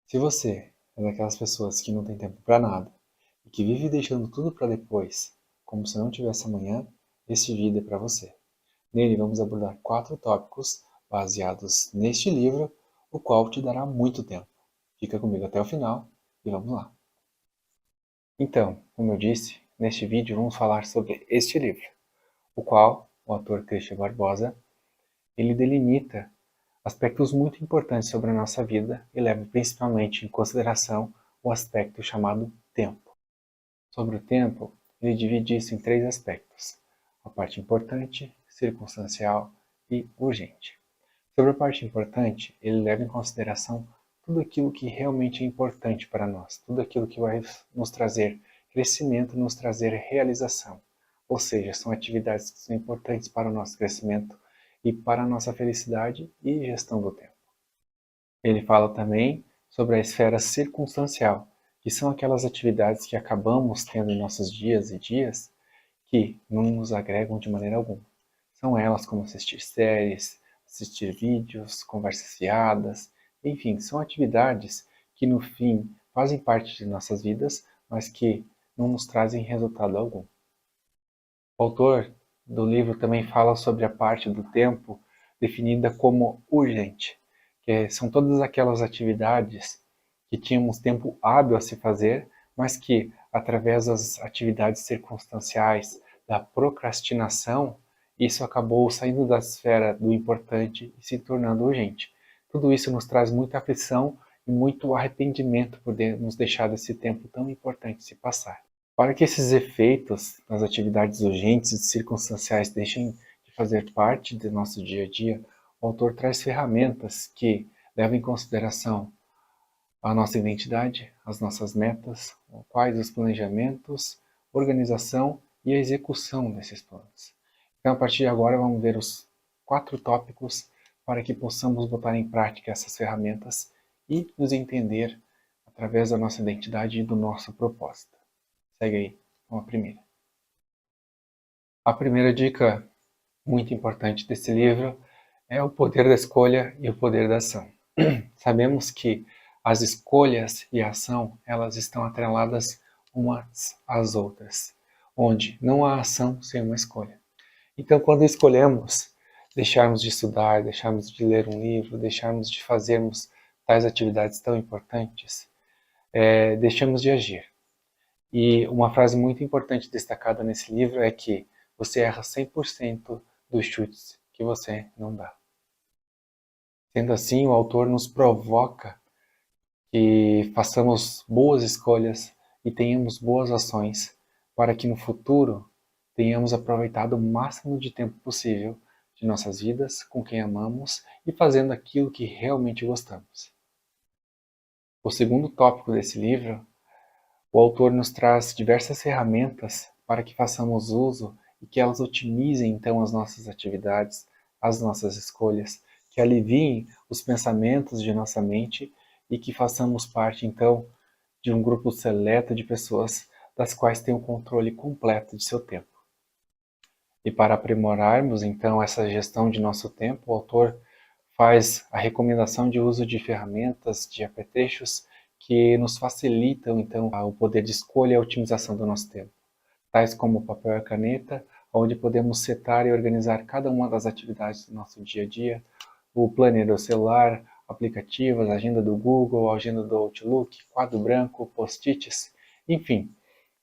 Se você é daquelas pessoas que não tem tempo para nada e que vive deixando tudo para depois, como se não tivesse amanhã, este vídeo é para você. Nele vamos abordar 4 tópicos baseados neste livro, o qual te dará muito tempo. Fica comigo até o final e vamos lá. Então, como eu disse, neste vídeo vamos falar sobre este livro, o qual o autor Christian Barbosa ele delimita aspectos muito importantes sobre a nossa vida e leva principalmente em consideração o aspecto chamado tempo. Sobre o tempo, ele divide isso em 3 aspectos: a parte importante, circunstancial e urgente. Sobre a parte importante, ele leva em consideração tudo aquilo que realmente é importante para nós, tudo aquilo que vai nos trazer crescimento, nos trazer realização. Ou seja, são atividades que são importantes para o nosso crescimento e para a nossa felicidade e gestão do tempo. Ele fala também sobre a esfera circunstancial, que são aquelas atividades que acabamos tendo em nossos dias e dias que não nos agregam de maneira alguma. São elas como assistir séries, assistir vídeos, conversas fiadas, enfim, são atividades que no fim fazem parte de nossas vidas, mas que não nos trazem resultado algum. O autor do livro também fala sobre a parte do tempo definida como urgente, que são todas aquelas atividades que tínhamos tempo hábil a se fazer, mas que, através das atividades circunstanciais, da procrastinação, isso acabou saindo da esfera do importante e se tornando urgente. Tudo isso nos traz muita aflição e muito arrependimento por termos deixado esse tempo tão importante se passar. Para que esses efeitos nas atividades urgentes e circunstanciais deixem de fazer parte do nosso dia a dia, o autor traz ferramentas que levam em consideração a nossa identidade, as nossas metas, quais os planejamentos, organização e a execução desses planos. Então, a partir de agora, vamos ver os 4 tópicos para que possamos botar em prática essas ferramentas e nos entender através da nossa identidade e do nosso propósito. Segue aí com a primeira. A primeira dica muito importante desse livro é o poder da escolha e o poder da ação. Sabemos que as escolhas e a ação, elas estão atreladas umas às outras, onde não há ação sem uma escolha. Então, quando escolhemos deixarmos de estudar, deixarmos de ler um livro, deixarmos de fazermos tais atividades tão importantes, deixamos de agir. E uma frase muito importante destacada nesse livro é que você erra 100% dos chutes que você não dá. Sendo assim, o autor nos provoca que façamos boas escolhas e tenhamos boas ações para que no futuro tenhamos aproveitado o máximo de tempo possível de nossas vidas com quem amamos e fazendo aquilo que realmente gostamos. O segundo tópico desse livro, o autor nos traz diversas ferramentas para que façamos uso e que elas otimizem então as nossas atividades, as nossas escolhas, que aliviem os pensamentos de nossa mente e que façamos parte então de um grupo seleto de pessoas das quais têm o controle completo de seu tempo. E para aprimorarmos então essa gestão de nosso tempo, o autor faz a recomendação de uso de ferramentas, de apetrechos que nos facilitam então o poder de escolha e a otimização do nosso tempo, tais como o papel e a caneta, onde podemos setar e organizar cada uma das atividades do nosso dia a dia, o planner do celular, aplicativos, a agenda do Google, a agenda do Outlook, quadro branco, post-its, enfim,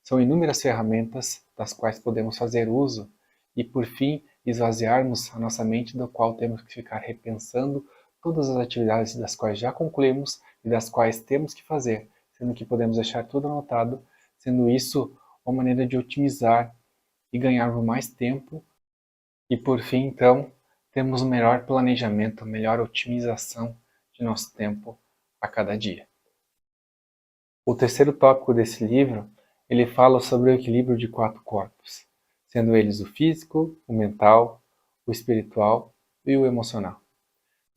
são inúmeras ferramentas das quais podemos fazer uso e, por fim, esvaziarmos a nossa mente, do qual temos que ficar repensando todas as atividades das quais já concluímos e das quais temos que fazer, sendo que podemos deixar tudo anotado, sendo isso uma maneira de otimizar e ganharmos mais tempo e, por fim, então, temos um melhor planejamento, melhor otimização de nosso tempo a cada dia. O terceiro tópico desse livro, ele fala sobre o equilíbrio de 4 corpos, sendo eles o físico, o mental, o espiritual e o emocional.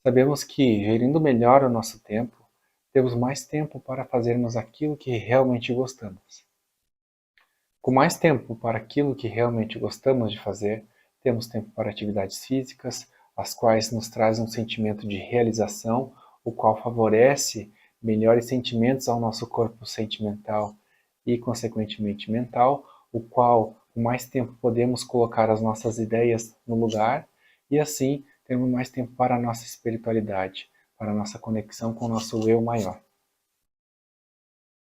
Sabemos que, gerindo melhor o nosso tempo, temos mais tempo para fazermos aquilo que realmente gostamos. Com mais tempo para aquilo que realmente gostamos de fazer, temos tempo para atividades físicas, as quais nos trazem um sentimento de realização, o qual favorece melhores sentimentos ao nosso corpo sentimental e, consequentemente, mental, o qual, com mais tempo, podemos colocar as nossas ideias no lugar e, assim, termos mais tempo para a nossa espiritualidade, para a nossa conexão com o nosso eu maior.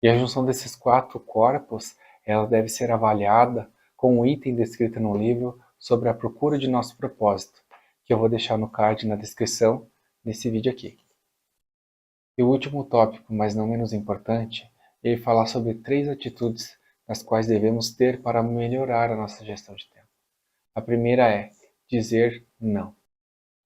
E a junção desses 4 corpos, ela deve ser avaliada com um item descrito no livro sobre a procura de nosso propósito, que eu vou deixar no card na descrição desse vídeo aqui. E o último tópico, mas não menos importante, é falar sobre 3 atitudes nas quais devemos ter para melhorar a nossa gestão de tempo. A primeira é dizer não.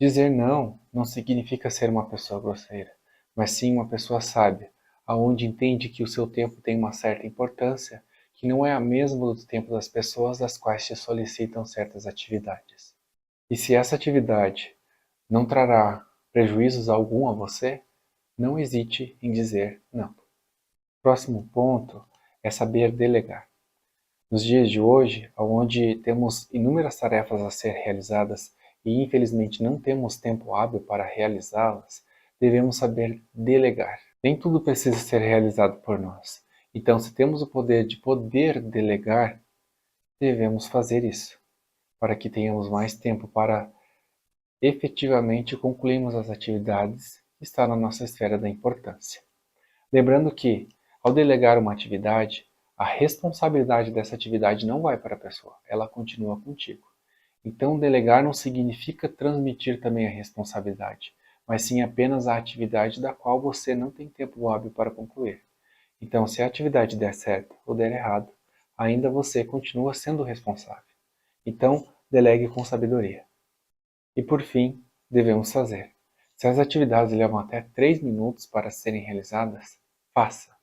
Dizer não significa ser uma pessoa grosseira, mas sim uma pessoa sábia, aonde entende que o seu tempo tem uma certa importância, que não é a mesma do tempo das pessoas das quais te solicitam certas atividades. E se essa atividade não trará prejuízos algum a você, não hesite em dizer não. Próximo ponto é saber delegar. Nos dias de hoje, onde temos inúmeras tarefas a ser realizadas e infelizmente não temos tempo hábil para realizá-las, devemos saber delegar. Nem tudo precisa ser realizado por nós. Então, se temos o poder de poder delegar, devemos fazer isso, para que tenhamos mais tempo para efetivamente concluirmos as atividades que estão na nossa esfera da importância. Lembrando que, ao delegar uma atividade, a responsabilidade dessa atividade não vai para a pessoa, ela continua contigo. Então, delegar não significa transmitir também a responsabilidade, mas sim apenas a atividade da qual você não tem tempo hábil para concluir. Então, se a atividade der certo ou der errado, ainda você continua sendo responsável. Então, delegue com sabedoria. E por fim, devemos fazer. Se as atividades levam até 3 minutos para serem realizadas, faça.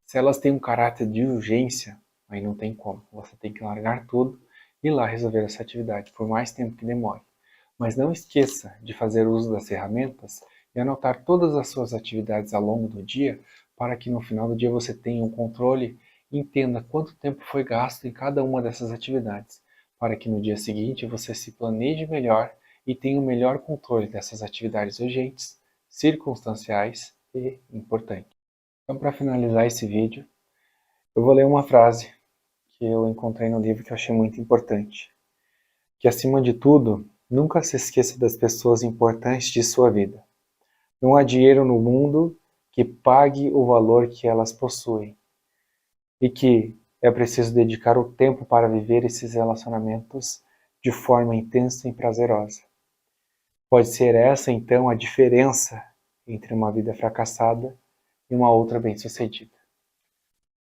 Se elas têm um caráter de urgência, aí não tem como. Você tem que largar tudo e ir lá resolver essa atividade, por mais tempo que demore. Mas não esqueça de fazer uso das ferramentas e anotar todas as suas atividades ao longo do dia, para que no final do dia você tenha um controle e entenda quanto tempo foi gasto em cada uma dessas atividades, para que no dia seguinte você se planeje melhor e tenha o melhor controle dessas atividades urgentes, circunstanciais e importantes. Então, para finalizar esse vídeo, eu vou ler uma frase que eu encontrei no livro que eu achei muito importante. Que, acima de tudo, nunca se esqueça das pessoas importantes de sua vida. Não há dinheiro no mundo que pague o valor que elas possuem. E que é preciso dedicar o tempo para viver esses relacionamentos de forma intensa e prazerosa. Pode ser essa, então, a diferença entre uma vida fracassada e uma outra bem-sucedida.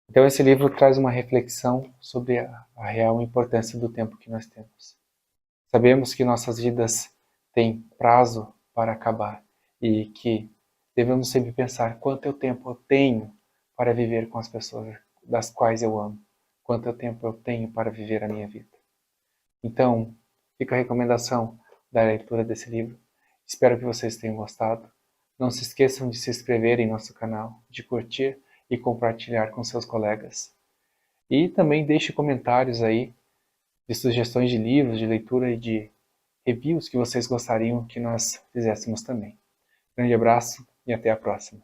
Então esse livro traz uma reflexão sobre a real importância do tempo que nós temos. Sabemos que nossas vidas têm prazo para acabar e que devemos sempre pensar quanto tempo eu tenho para viver com as pessoas das quais eu amo, quanto tempo eu tenho para viver a minha vida. Então, fica a recomendação da leitura desse livro. Espero que vocês tenham gostado. Não se esqueçam de se inscrever em nosso canal, de curtir e compartilhar com seus colegas. E também deixe comentários aí de sugestões de livros, de leitura e de reviews que vocês gostariam que nós fizéssemos também. Grande abraço e até a próxima.